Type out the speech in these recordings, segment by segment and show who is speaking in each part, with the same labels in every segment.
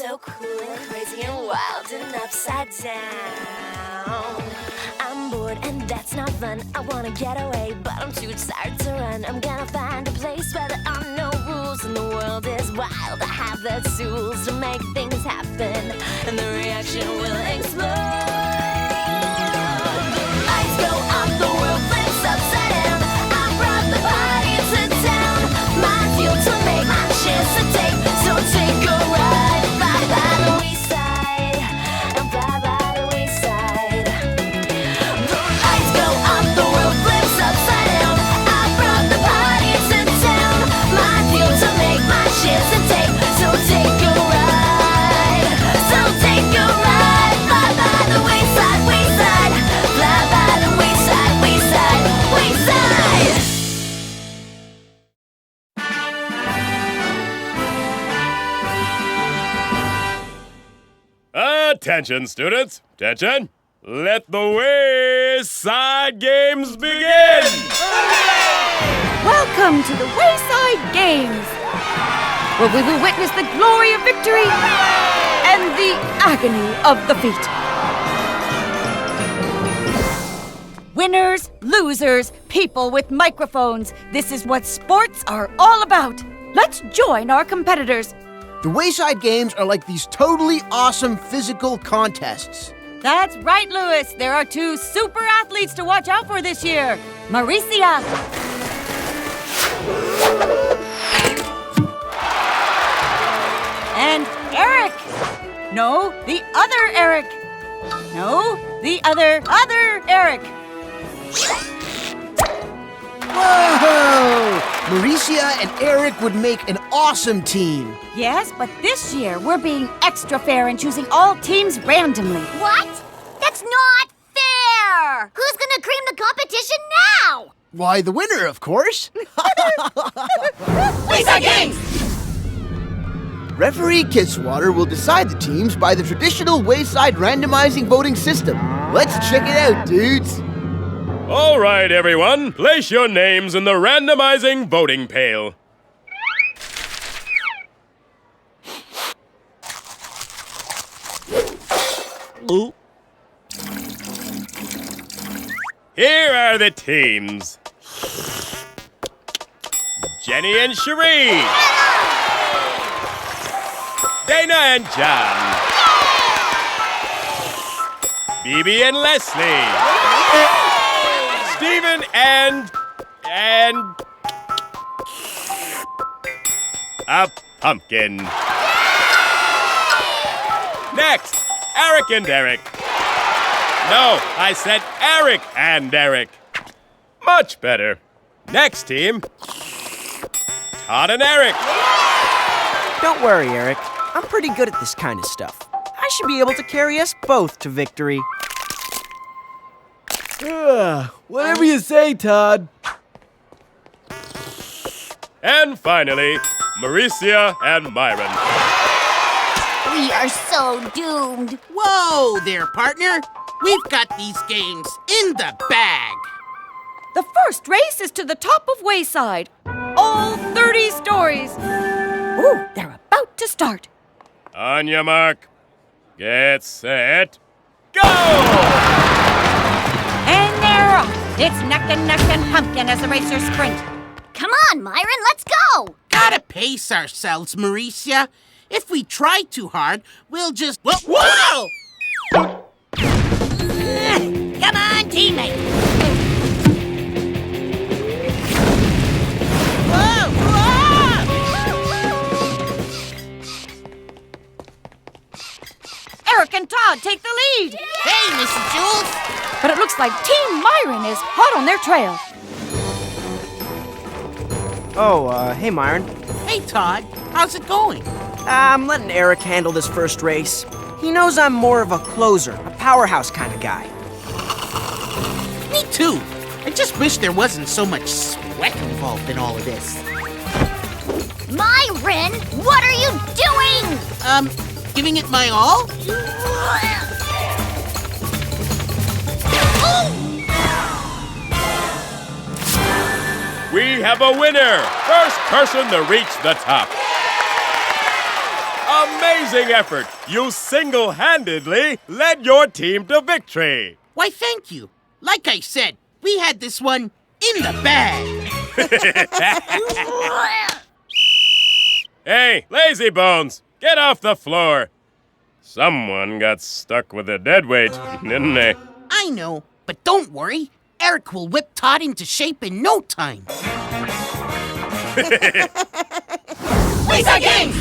Speaker 1: so cool and crazy and wild and upside down. I'm bored and that's not fun. I wanna get away, but I'm too tired to run. I'm gonna find a place where there are no rules and the world is wild. I have the tools to make things happen, and the reaction will explode. The lights go up, the world flips upside down. I brought the party to town. My fuel to make, my chance to take. So take a ride, fly by the wayside, and fly by the wayside. The lights go up, the world flips upside down. I brought the party to town. My fuel to make, my chance to take. So take a ride, so take a ride, fly by the wayside, wayside, fly by the wayside, wayside, wayside.
Speaker 2: Attention, students. Attention. Let the Wayside Games begin!
Speaker 3: Welcome to the Wayside Games, where we will witness the glory of victory and the agony of defeat. Winners, losers, people with microphones. This is what sports are all about. Let's join our competitors.
Speaker 4: The Wayside Games are like these totally awesome physical contests.
Speaker 3: That's right, Lewis. There are two super athletes to watch out for this year. Maurecia and Eric. No, the other Eric. No, the other Eric.
Speaker 4: Whoa! Maurecia and Eric would make an awesome team.
Speaker 3: Yes, but this year we're being extra fair and choosing all teams randomly.
Speaker 5: What? That's not fair! Who's gonna cream the competition now?
Speaker 4: Why, the winner, of course.
Speaker 3: Wayside Games!
Speaker 4: Referee Kisswater will decide the teams by the traditional Wayside randomizing voting system. Let's check it out, dudes.
Speaker 2: All right, everyone. Place your names in the randomizing voting pail.
Speaker 4: Ooh.
Speaker 2: Here are the teams. Jenny and Cherie. Dana and John. Phoebe and Leslie. Stephen and a pumpkin. Next, Eric and Derek. No, I said Eric and Derek. Much better. Next team, Todd and Eric.
Speaker 6: Don't worry, Eric. I'm pretty good at this kind of stuff. I should be able to carry us both to victory.
Speaker 7: Whatever you say, Todd.
Speaker 2: And finally, Maurecia and Myron.
Speaker 5: We are so doomed.
Speaker 8: Whoa there, partner. We've got these games in the bag.
Speaker 3: The first race is to the top of Wayside. All 30 stories. Ooh, they're about to start.
Speaker 2: On your mark. Get set. Go!
Speaker 3: And they're off. It's neck and pumpkin as the racers sprint.
Speaker 5: Come on, Myron, let's go.
Speaker 8: Gotta pace ourselves, Maurecia. If we try too hard, we'll just... Whoa!
Speaker 5: Come on, teammate.
Speaker 3: Eric and Todd take the lead.
Speaker 8: Hey, Mrs. Jules.
Speaker 3: But it looks like Team Myron is hot on their trail.
Speaker 6: Hey, Myron.
Speaker 8: Hey, Todd. How's it going?
Speaker 6: I'm letting Eric handle this first race. He knows I'm more of a closer, a powerhouse kind of guy.
Speaker 8: Me too. I just wish there wasn't so much sweat involved in all of this.
Speaker 5: Myron, what are you doing?
Speaker 8: Giving it my all?
Speaker 2: We have a winner! First person to reach the top. A Amazing effort! You single-handedly led your team to victory!
Speaker 8: Why, thank you. Like I said, we had this one in the bag.
Speaker 2: Hey, lazy bones, get off the floor. Someone got stuck with a dead weight, didn't they?
Speaker 8: I know, but don't worry. Eric will whip Todd into shape in no time.
Speaker 3: Wayside Games!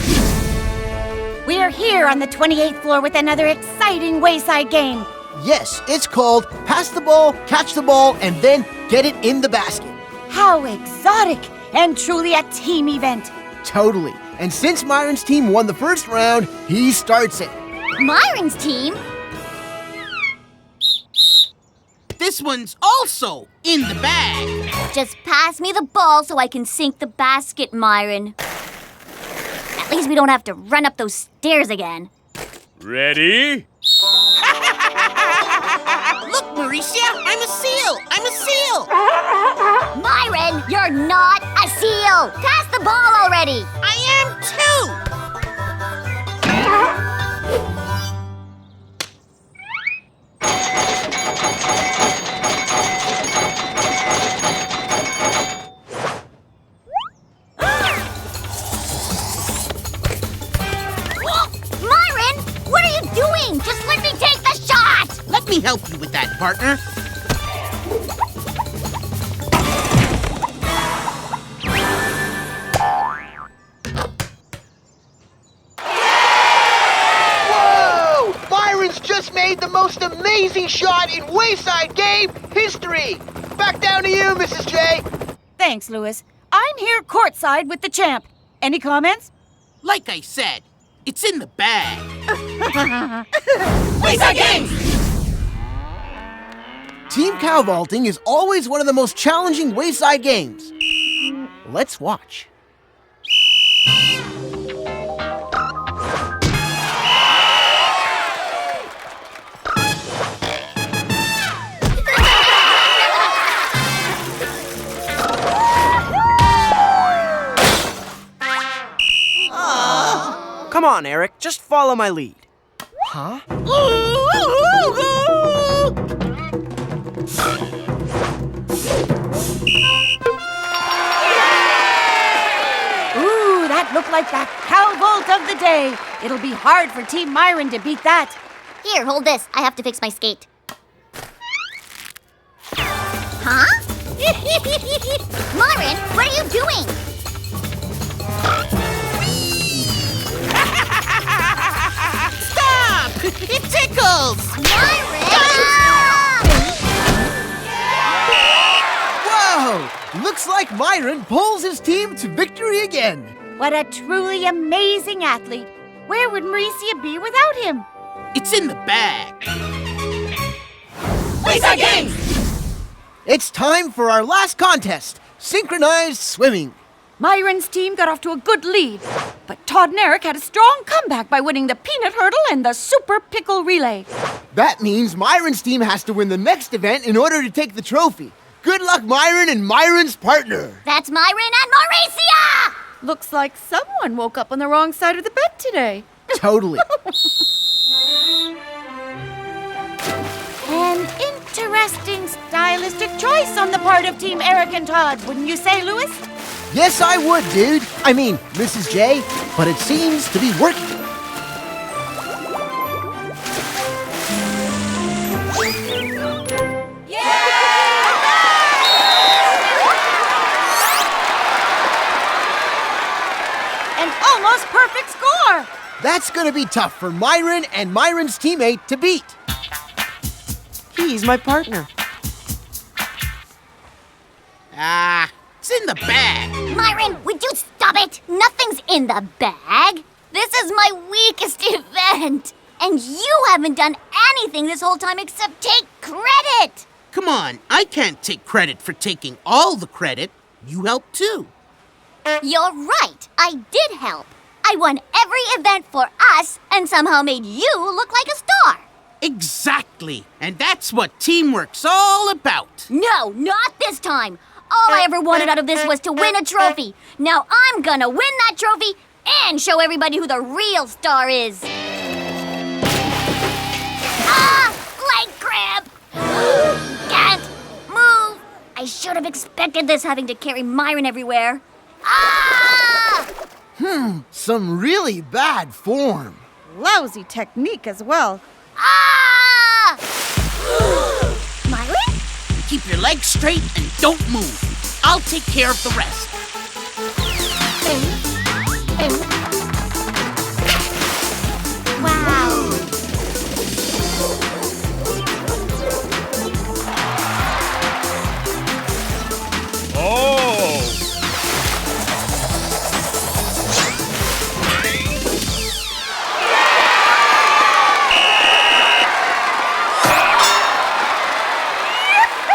Speaker 3: We are here on the 28th floor with another exciting Wayside game.
Speaker 4: Yes, it's called Pass the Ball, Catch the Ball, and then Get It in the Basket.
Speaker 3: How exotic and truly a team event.
Speaker 4: Totally. And since Myron's team won the first round, he starts it.
Speaker 5: Myron's team?
Speaker 8: This one's also in the bag.
Speaker 5: Just pass me the ball so I can sink the basket, Myron. At least we don't have to run up those stairs again.
Speaker 2: Ready?
Speaker 8: Look, Maurecia, I'm a seal. I'm a seal.
Speaker 5: Myron, you're not a seal. Pass the ball already.
Speaker 8: I am too.
Speaker 5: Myron, what are you doing? Just let me take the shot.
Speaker 8: Let me help you with that, partner.
Speaker 4: Whoa! Myron's just made the most amazing shot in Wayside game history. Back down to you, Mrs. J.
Speaker 3: Thanks, Lewis. I'm here courtside with the champ. Any comments?
Speaker 8: Like I said, it's in the bag.
Speaker 3: Wayside Games!
Speaker 4: Team cow vaulting is always one of the most challenging Wayside games. Let's watch.
Speaker 6: Come on, Eric, just follow my lead.
Speaker 4: Huh?
Speaker 3: Ooh, that looked like that cow vault of the day. It'll be hard for Team Myron to beat that.
Speaker 5: Here, hold this. I have to fix my skate. Huh? Myron, what are you doing?
Speaker 8: Stop! It tickles!
Speaker 5: Myron!
Speaker 4: Whoa! Looks like Myron pulls his team to victory again.
Speaker 3: What a truly amazing athlete. Where would Maurecia be without him?
Speaker 8: It's in the bag.
Speaker 3: Wayside Games!
Speaker 4: It's time for our last contest, synchronized swimming.
Speaker 3: Myron's team got off to a good lead, but Todd and Eric had a strong comeback by winning the peanut hurdle and the super pickle relay.
Speaker 4: That means Myron's team has to win the next event in order to take the trophy. Good luck, Myron and Myron's partner.
Speaker 5: That's Myron and Maurecia!
Speaker 3: Looks like someone woke up on the wrong side of the bed today.
Speaker 4: Totally.
Speaker 3: An interesting stylistic choice on the part of Team Eric and Todd, wouldn't you say, Lewis?
Speaker 4: Yes, I would, dude. I mean, Mrs. J, but it seems to be working.
Speaker 3: An almost perfect score!
Speaker 4: That's gonna be tough for Myron and Myron's teammate to beat.
Speaker 6: He's my partner.
Speaker 8: It's in the bag.
Speaker 5: Myron, would you stop it? Nothing's in the bag. This is my weakest event. And you haven't done anything this whole time except take credit.
Speaker 8: Come on, I can't take credit for taking all the credit. You helped too.
Speaker 5: You're right. I did help. I won every event for us and somehow made you look like a star.
Speaker 8: Exactly. And that's what teamwork's all about.
Speaker 5: No, not this time. All I ever wanted out of this was to win a trophy. Now I'm gonna win that trophy and show everybody who the real star is. Ah! Leg cramp! Can't move! I should have expected this, having to carry Myron everywhere. Ah!
Speaker 7: Some really bad form.
Speaker 3: Lousy technique as well.
Speaker 5: Ah! Myron?
Speaker 8: Keep your legs straight and don't move. I'll take care of the rest.
Speaker 5: Wow.
Speaker 2: Oh!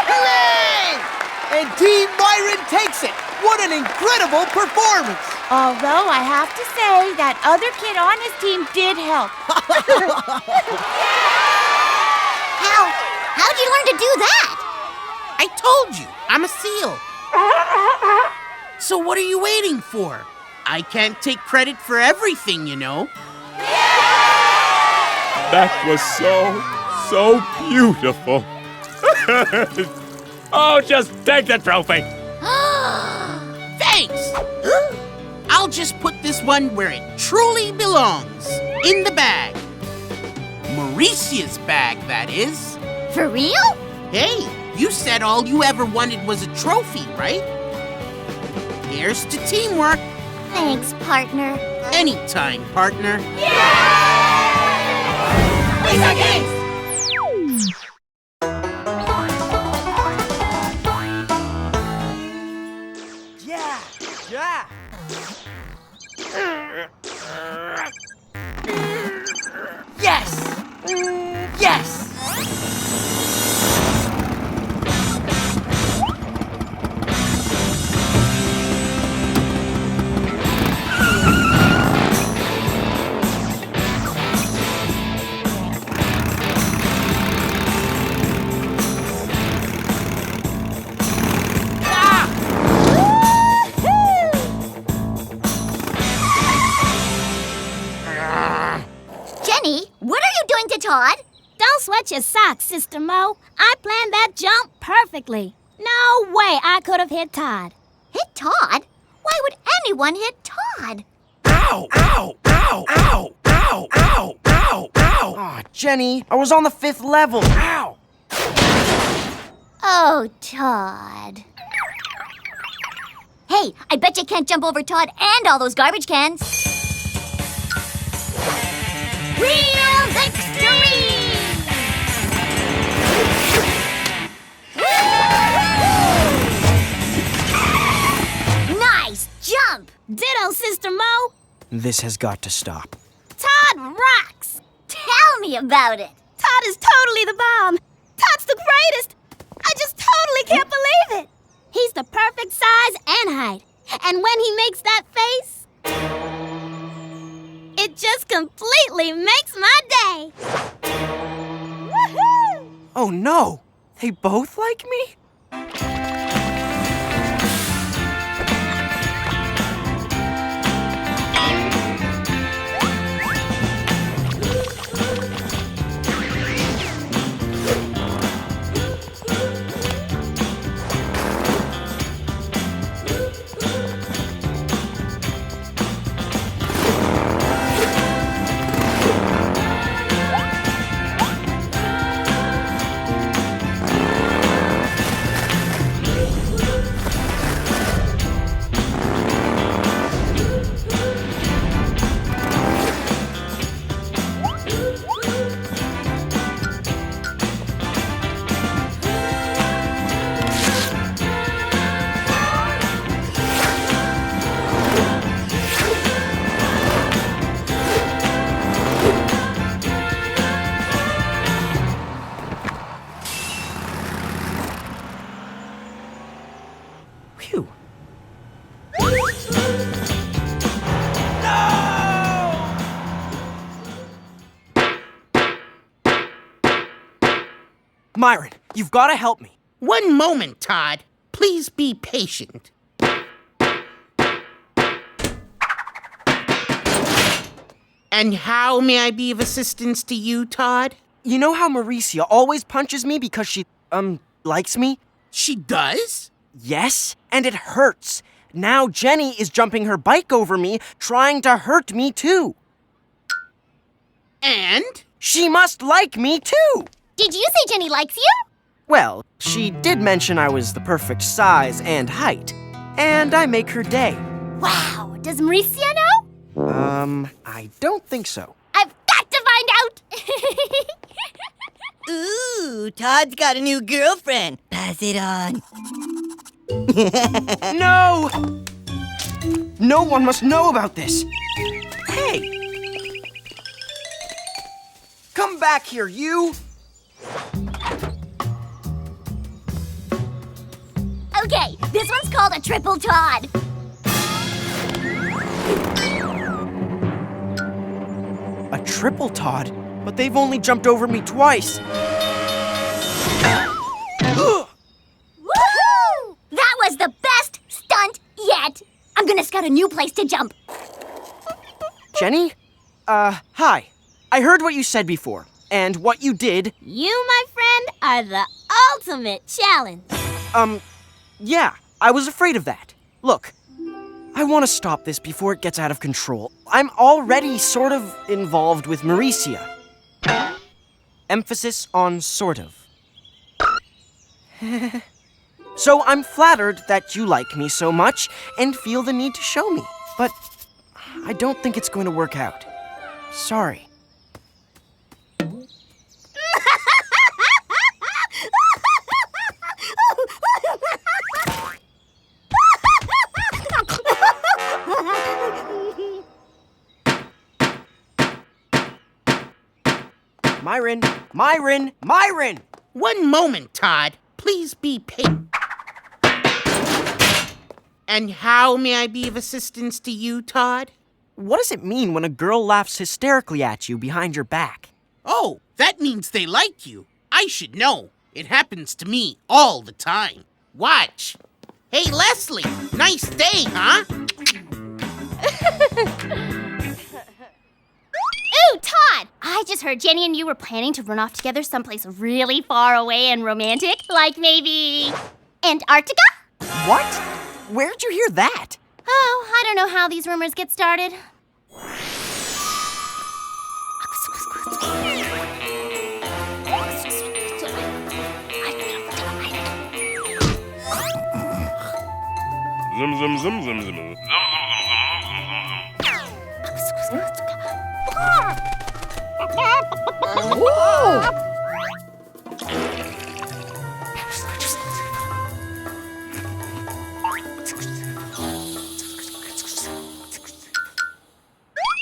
Speaker 4: Hooray!
Speaker 7: And Team Myron takes it. What an incredible performance.
Speaker 3: Although I have to say that other kid on his team did help.
Speaker 5: How'd you learn to do that?
Speaker 8: I told you, I'm a seal. So what are you waiting for? I can't take credit for everything, you know.
Speaker 2: That was so beautiful. Oh, just take the trophy.
Speaker 8: Thanks! I'll just put this one where it truly belongs. In the bag. Maurecia's bag, that is.
Speaker 5: For real?
Speaker 8: Hey, you said all you ever wanted was a trophy, right? Here's to teamwork.
Speaker 5: Thanks, partner.
Speaker 8: Anytime, partner.
Speaker 3: Wayside Games!
Speaker 7: Yeah, yeah. Yes! Yes!
Speaker 5: Jenny, what are you doing to Todd?
Speaker 9: Don't sweat your socks, Sister Mo. I planned that jump perfectly. No way I could have hit Todd.
Speaker 5: Hit Todd? Why would anyone hit Todd?
Speaker 7: Ow! Ow! Ow! Ow! Ow! Ow! Ow! Ow!
Speaker 6: Aw, Jenny, I was on the 5th level.
Speaker 7: Ow!
Speaker 5: Oh, Todd. Hey, I bet you can't jump over Todd and all those garbage cans. Real victory! Nice jump!
Speaker 9: Ditto, Sister Mo.
Speaker 6: This has got to stop.
Speaker 9: Todd rocks.
Speaker 5: Tell me about it.
Speaker 9: Todd is totally the bomb. Todd's the greatest. I just totally can't believe it. He's the perfect size and height. And when he makes that face, it just completely makes my day. Woohoo!
Speaker 6: Oh no! They both like me? Phew. Myron, you've got to help me.
Speaker 8: One moment, Todd. Please be patient. And how may I be of assistance to you, Todd?
Speaker 6: You know how Maurecia always punches me because she, likes me?
Speaker 8: She does?
Speaker 6: Yes, and it hurts. Now Jenny is jumping her bike over me, trying to hurt me too.
Speaker 8: And?
Speaker 6: She must like me too!
Speaker 5: Did you say Jenny likes you?
Speaker 6: Well, she did mention I was the perfect size and height. And I make her day.
Speaker 5: Wow, does Maurecia know?
Speaker 6: I don't think so.
Speaker 5: I've got to find out!
Speaker 10: Ooh, Todd's got a new girlfriend. Pass it on.
Speaker 6: No! No one must know about this. Hey! Come back here, you!
Speaker 5: Okay, this one's called a triple Todd.
Speaker 6: A triple Todd? But they've only jumped over me twice.
Speaker 5: Woohoo! That was the best stunt yet. I'm gonna scout a new place to jump.
Speaker 6: Jenny? Hi. I heard what you said before, and what you did.
Speaker 9: You, my friend, are the ultimate challenge.
Speaker 6: Yeah, I was afraid of that. Look, I want to stop this before it gets out of control. I'm already sort of involved with Maurecia. Emphasis on sort of. So I'm flattered that you like me so much and feel the need to show me. But I don't think it's going to work out. Sorry. Myron! Myron! Myron!
Speaker 8: One moment, Todd. Please be patient. And how may I be of assistance to you, Todd?
Speaker 6: What does it mean when a girl laughs hysterically at you behind your back?
Speaker 8: Oh, that means they like you. I should know. It happens to me all the time. Watch. Hey, Leslie, nice day, huh?
Speaker 5: Ooh, Todd! I just heard Jenny and you were planning to run off together someplace really far away and romantic, like maybe Antarctica?
Speaker 6: What? Where'd you hear that?
Speaker 5: Oh, I don't know how these rumors get started.
Speaker 2: Zum zum zum zum zum.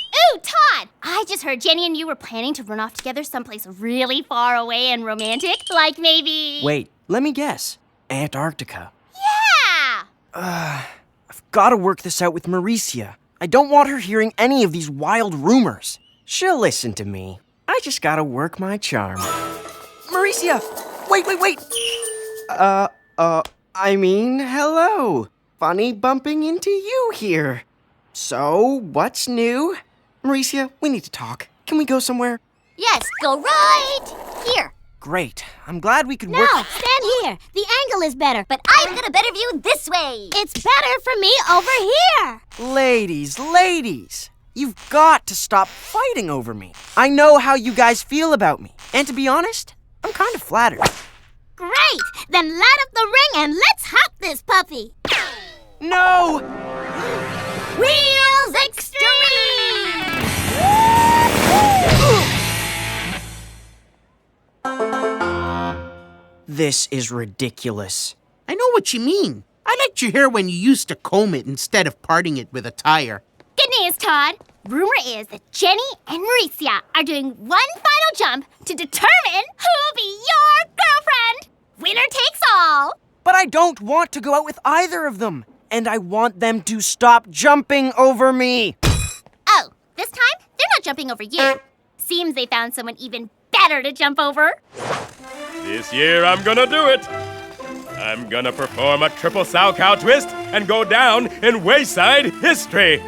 Speaker 5: Ooh, Todd! I just heard Jenny and you were planning to run off together someplace really far away and romantic, like maybe...
Speaker 6: Wait, let me guess. Antarctica.
Speaker 5: Yeah!
Speaker 6: I've got to work this out with Maurecia. I don't want her hearing any of these wild rumors. She'll listen to me. I just gotta work my charm. Maurecia! Wait! Hello. Funny bumping into you here. So, what's new? Maurecia, we need to talk. Can we go somewhere?
Speaker 5: Yes, go right here.
Speaker 6: Great. I'm glad we could
Speaker 9: No,
Speaker 6: work...
Speaker 9: stand here. The angle is better.
Speaker 5: But I've got a better view this way.
Speaker 9: It's better for me over here.
Speaker 6: Ladies, you've got to stop fighting over me. I know how you guys feel about me. And to be honest, I'm kind of flattered.
Speaker 9: Great. Then light up the ring and let's hop this puppy.
Speaker 6: No!
Speaker 5: Wheels Extreme!
Speaker 6: This is ridiculous.
Speaker 8: I know what you mean. I liked your hair when you used to comb it instead of parting it with a tire.
Speaker 5: Good news, Todd. Rumor is that Jenny and Maurecia are doing one final jump to determine who'll be your girlfriend. Winner takes all.
Speaker 6: But I don't want to go out with either of them. And I want them to stop jumping over me.
Speaker 5: Oh, this time they're not jumping over you. Seems they found someone even better to jump over.
Speaker 2: This year I'm gonna do it. I'm gonna perform a triple sow cow twist and go down in Wayside history.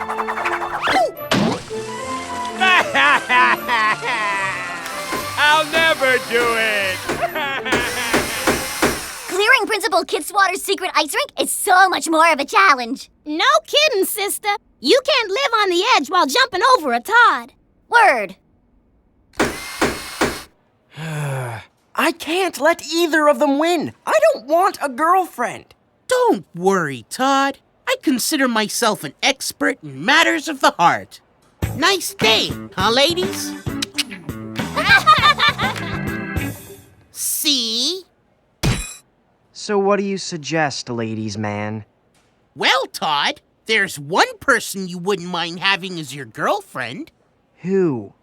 Speaker 2: do it!
Speaker 5: Clearing Principal Kidswater's secret ice rink is so much more of a challenge.
Speaker 9: No kidding, sister. You can't live on the edge while jumping over a Todd.
Speaker 5: Word.
Speaker 6: I can't let either of them win. I don't want a girlfriend.
Speaker 8: Don't worry, Todd. I consider myself an expert in matters of the heart. Nice day, huh, ladies? See?
Speaker 6: So what do you suggest, ladies' man?
Speaker 8: Well, Todd, there's one person you wouldn't mind having as your girlfriend.
Speaker 6: Who?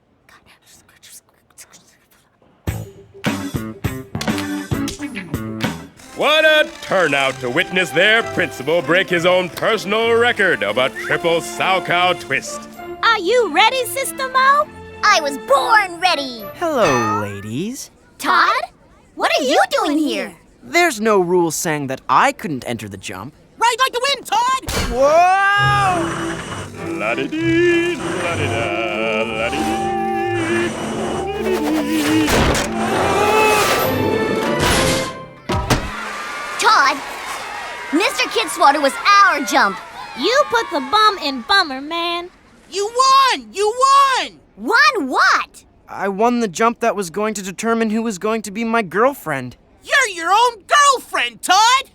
Speaker 2: What a turnout to witness their principal break his own personal record of a triple sow cow twist.
Speaker 9: Are you ready, Sister Mo?
Speaker 5: I was born ready.
Speaker 6: Hello, ladies.
Speaker 5: Todd? What are you doing here?
Speaker 6: There's no rule saying that I couldn't enter the jump.
Speaker 8: Ride like the wind, Todd!
Speaker 6: Whoa!
Speaker 2: La-di-dee, la-di-da, la-di-dee, la-di-dee.
Speaker 5: Todd, Mr. Kidswater was our jump.
Speaker 9: You put the bum in bummer, man.
Speaker 8: You won! You won!
Speaker 5: Won what?
Speaker 6: I won the jump that was going to determine who was going to be my girlfriend.
Speaker 8: You're your own girlfriend, Todd!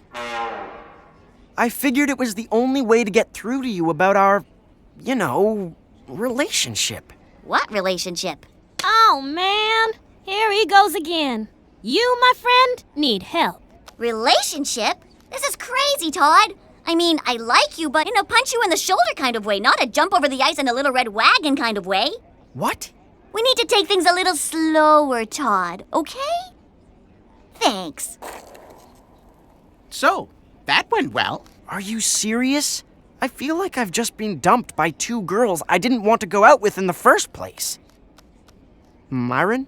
Speaker 6: I figured it was the only way to get through to you about our, relationship.
Speaker 5: What relationship?
Speaker 9: Oh, man. Here he goes again. You, my friend, need help.
Speaker 5: Relationship? This is crazy, Todd. I mean, I like you, but in a punch you in the shoulder kind of way, not a jump over the ice in a little red wagon kind of way.
Speaker 6: What?
Speaker 5: We need to take things a little slower, Todd, okay? Thanks.
Speaker 8: So, that went well.
Speaker 6: Are you serious? I feel like I've just been dumped by two girls I didn't want to go out with in the first place. Myron?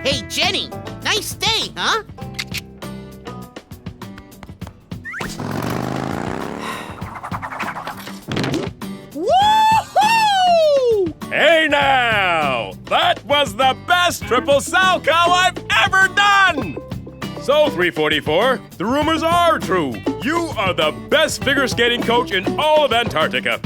Speaker 8: Hey, Jenny, nice day, huh?
Speaker 2: Woohoo! Hey now! That was the best triple sow cow I've ever done! So, 344, the rumors are true. You are the best figure skating coach in all of Antarctica.